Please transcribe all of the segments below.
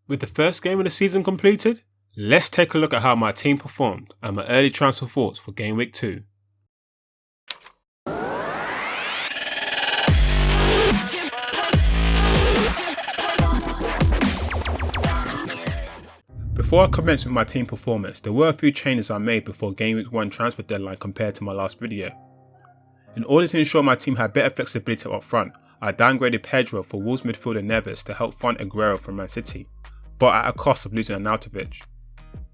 With the first game of the season completed, let's take a look at how my team performed and my early transfer thoughts for Game Week 2. Before I commence with my team performance, there were a few changes I made before Game Week 1 transfer deadline compared to my last video. In order to ensure my team had better flexibility up front, I downgraded Pedro for Wolves midfielder Neves to help fund Aguero from Man City, but at a cost of losing Arnautovic.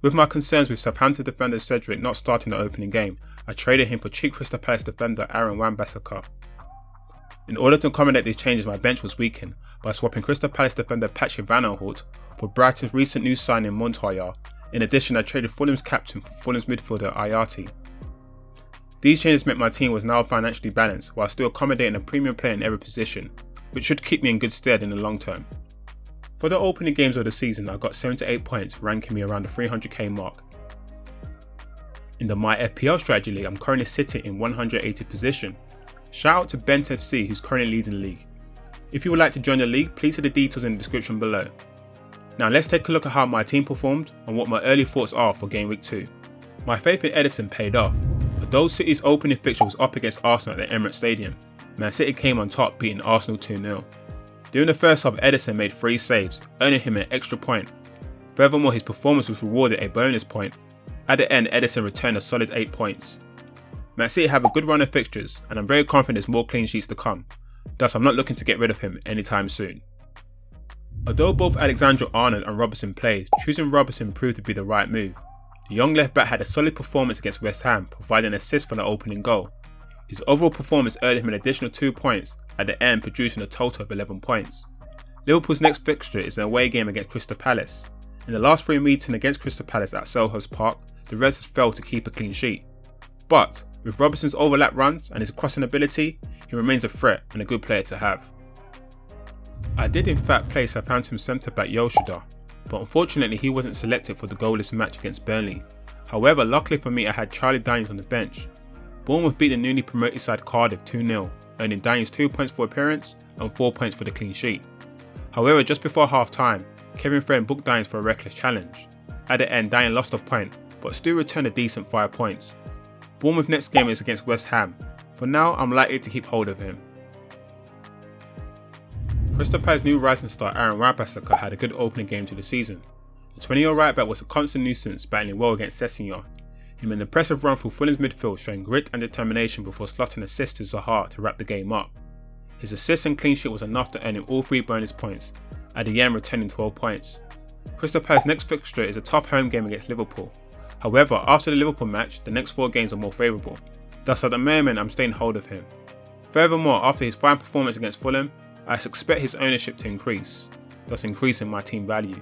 With my concerns with Southampton defender Cedric not starting the opening game, I traded him for cheap Crystal Palace defender Aaron Wan-Bissaka. In order to accommodate these changes, my bench was weakened by swapping Crystal Palace defender Patrick Van Aanholt for Brighton's recent new signing Montoya. In addition, I traded Fulham's captain for Fulham's midfielder Ayati. These changes meant my team was now financially balanced while still accommodating a premium player in every position, which should keep me in good stead in the long term. For the opening games of the season, I got 78 points, ranking me around the 300k mark. In the My FPL Strategy League, I'm currently sitting in 180th position. Shout out to Bent FC, who's currently leading the league. If you would like to join the league, please see the details in the description below. Now let's take a look at how my team performed and what my early thoughts are for Game Week 2. My faith in Ederson paid off. Although City's opening fixture was up against Arsenal at the Emirates Stadium, Man City came on top, beating Arsenal 2-0. During the first half, Ederson made 3 saves, earning him an extra point. Furthermore, his performance was rewarded a bonus point. At the end, Ederson returned a solid 8 points. Man City have a good run of fixtures, and I'm very confident there's more clean sheets to come. Thus, I'm not looking to get rid of him anytime soon. Although both Alexander-Arnold and Robertson played, choosing Robertson proved to be the right move. The young left-back had a solid performance against West Ham, providing an assist for the opening goal. His overall performance earned him an additional 2 points, at the end producing a total of 11 points. Liverpool's next fixture is an away game against Crystal Palace. In the last 3 meetings against Crystal Palace at Selhurst Park, the Reds has failed to keep a clean sheet. But, with Robertson's overlap runs and his crossing ability, he remains a threat and a good player to have. I did in fact play Southampton centre-back Yoshida, but unfortunately he wasn't selected for the goalless match against Burnley. However, luckily for me I had Charlie Daniels on the bench. Bournemouth beat the newly promoted side Cardiff 2-0, earning Daniels 2 points for appearance and 4 points for the clean sheet. However, just before half time, Kevin Friend booked Daniels for a reckless challenge. At the end, Daniels lost a point, but still returned a decent 5 points. Bournemouth's next game is against West Ham. For now, I'm likely to keep hold of him. Crystal Palace's new rising star Aaron Wan-Bissaka had a good opening game to the season. The 20-year-old right-back was a constant nuisance, battling well against Sessegnon. He made an impressive run through Fulham's midfield, showing grit and determination before slotting an assist to Zaha to wrap the game up. His assist and clean sheet was enough to earn him all 3 bonus points, at the end returning 12 points. Crystal Palace's next fixture is a tough home game against Liverpool. However, after the Liverpool match, the next 4 games are more favourable. Thus at the moment I'm staying hold of him. Furthermore, after his fine performance against Fulham, I expect his ownership to increase, thus increasing my team value.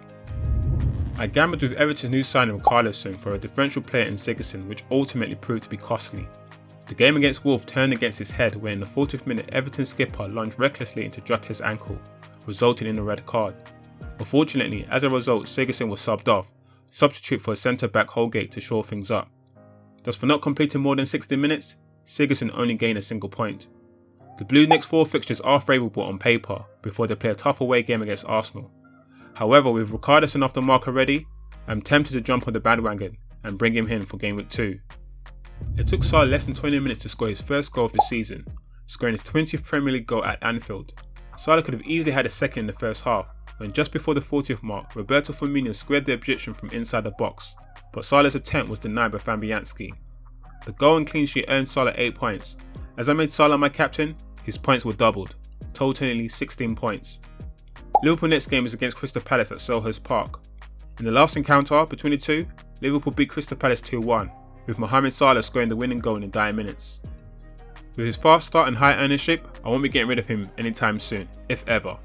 I gambled with Everton's new signing of Carlson for a differential player in Sigurdsson, which ultimately proved to be costly. The game against Wolves turned against his head when in the 40th minute Everton skipper lunged recklessly into Jota's ankle, resulting in a red card. Unfortunately, as a result, Sigurdsson was subbed off, substitute for a centre-back Holgate to shore things up. Thus for not completing more than 60 minutes, Sigurdsson only gained a single point. The Blues' next 4 fixtures are favourable on paper before they play a tough away game against Arsenal. However, with Richarlison off the mark already, I'm tempted to jump on the bandwagon and bring him in for Game Week 2. It took Salah less than 20 minutes to score his first goal of the season, scoring his 20th Premier League goal at Anfield. Salah could have easily had a second in the first half, when just before the 40th mark, Roberto Firmino squared the Egyptian from inside the box, but Salah's attempt was denied by Fabianski. The goal and clean sheet earned Salah 8 points. As I made Salah my captain, his points were doubled, totaling 16 points. Liverpool next game is against Crystal Palace at Selhurst Park. In the last encounter between the two, Liverpool beat Crystal Palace 2-1, with Mohamed Salah scoring the winning goal in the dying minutes. With his fast start and high ownership, I won't be getting rid of him anytime soon, if ever.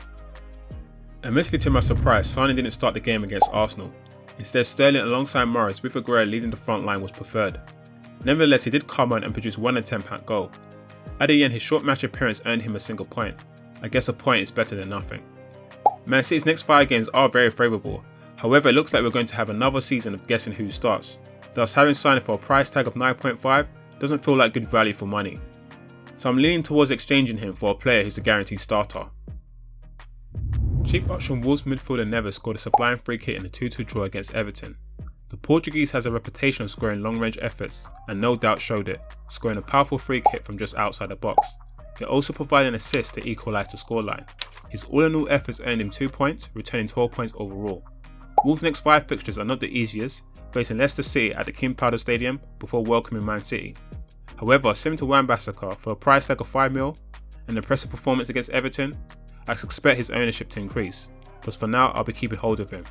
Admittedly to my surprise, Sane didn't start the game against Arsenal. Instead, Sterling alongside Morris with Aguero leading the front line was preferred. Nevertheless, he did come on and produce 1 attempt at goal. At the end, his short match appearance earned him a single point. I guess a point is better than nothing. Man City's next 5 games are very favourable. However, it looks like we're going to have another season of guessing who starts. Thus, having signed for a price tag of 9.5 doesn't feel like good value for money. So I'm leaning towards exchanging him for a player who's a guaranteed starter. Cheap option Wolves midfielder Neves scored a sublime free kick in a 2-2 draw against Everton. The Portuguese has a reputation of scoring long-range efforts, and no doubt showed it, scoring a powerful free kick from just outside the box. He also provided an assist to equalise the scoreline. His all-in-all efforts earned him 2 points, returning 12 points overall. Wolves' next 5 fixtures are not the easiest, facing Leicester City at the King Power Stadium before welcoming Man City. However, similar to Wan-Bissaka, for a price tag of £5 million and an impressive performance against Everton, I expect his ownership to increase, thus for now I'll be keeping hold of him.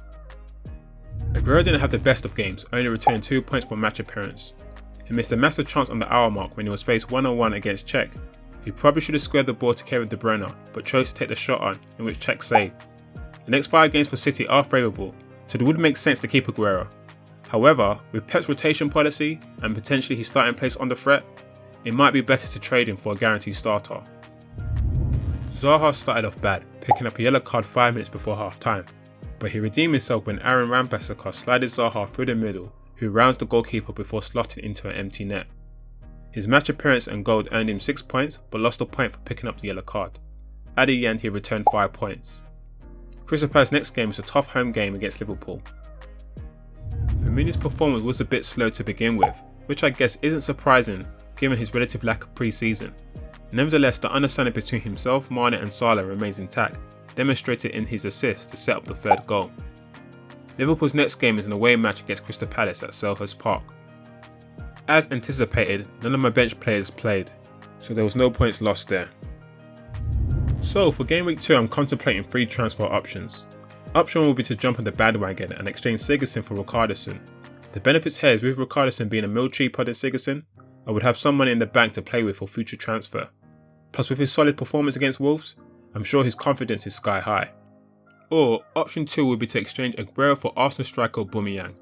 Aguero didn't have the best of games, only returning 2 points for match appearance. He missed a massive chance on the hour mark when he was faced 1-on-1 against Czech. He probably should have squared the ball to Kevin De Bruyne, but chose to take the shot on, in which Czech saved. The next 5 games for City are favourable, so it would make sense to keep Aguero. However, with Pep's rotation policy and potentially his starting place under threat, it might be better to trade him for a guaranteed starter. Zaha started off bad, picking up a yellow card 5 minutes before half time, but he redeemed himself when Aaron Wan-Bissaka slided Zaha through the middle, who rounds the goalkeeper before slotting into an empty net. His match appearance and goal earned him 6 points, but lost a point for picking up the yellow card. At the end, he returned 5 points. Crystal Palace's next game is a tough home game against Liverpool. Firmino's performance was a bit slow to begin with, which I guess isn't surprising given his relative lack of pre-season. Nevertheless, the understanding between himself, Mane and Salah remains intact, demonstrated in his assist to set up the 3rd goal. Liverpool's next game is an away match against Crystal Palace at Selhurst Park. As anticipated, none of my bench players played, so there was no points lost there. So for Game Week 2 I'm contemplating 3 transfer options. Option 1 will be to jump on the bandwagon and exchange Sigurdsson for Richarlison. The benefits here is with Richarlison being a mil cheaper than Sigurdsson, I would have some money in the bank to play with for future transfer. Plus with his solid performance against Wolves, I'm sure his confidence is sky high. Or option 2 would be to exchange Aguero for Arsenal striker Aubameyang.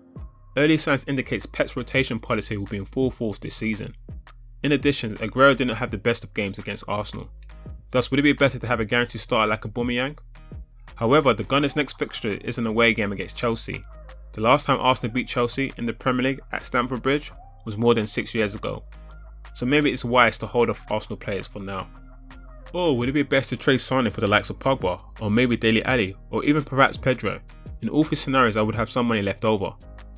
Early signs indicates Pep's rotation policy will be in full force this season. In addition, Aguero didn't have the best of games against Arsenal. Thus, would it be better to have a guaranteed starter like Aubameyang? However, the Gunners' next fixture is an away game against Chelsea. The last time Arsenal beat Chelsea in the Premier League at Stamford Bridge was more than 6 years ago. So maybe it's wise to hold off Arsenal players for now. Or would it be best to trade Sane for the likes of Pogba, or maybe Dele Alli, or even perhaps Pedro? In all 3 scenarios I would have some money left over.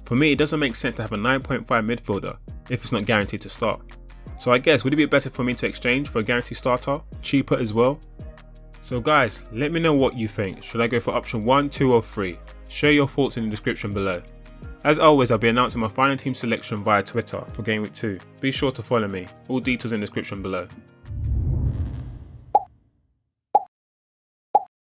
For me, it doesn't make sense to have a 9.5 midfielder if it's not guaranteed to start. So I guess, would it be better for me to exchange for a guaranteed starter, cheaper as well? So guys, let me know what you think. Should I go for option 1, 2 or 3? Share your thoughts in the description below. As always, I'll be announcing my final team selection via Twitter for Game Week 2. Be sure to follow me, all details in the description below.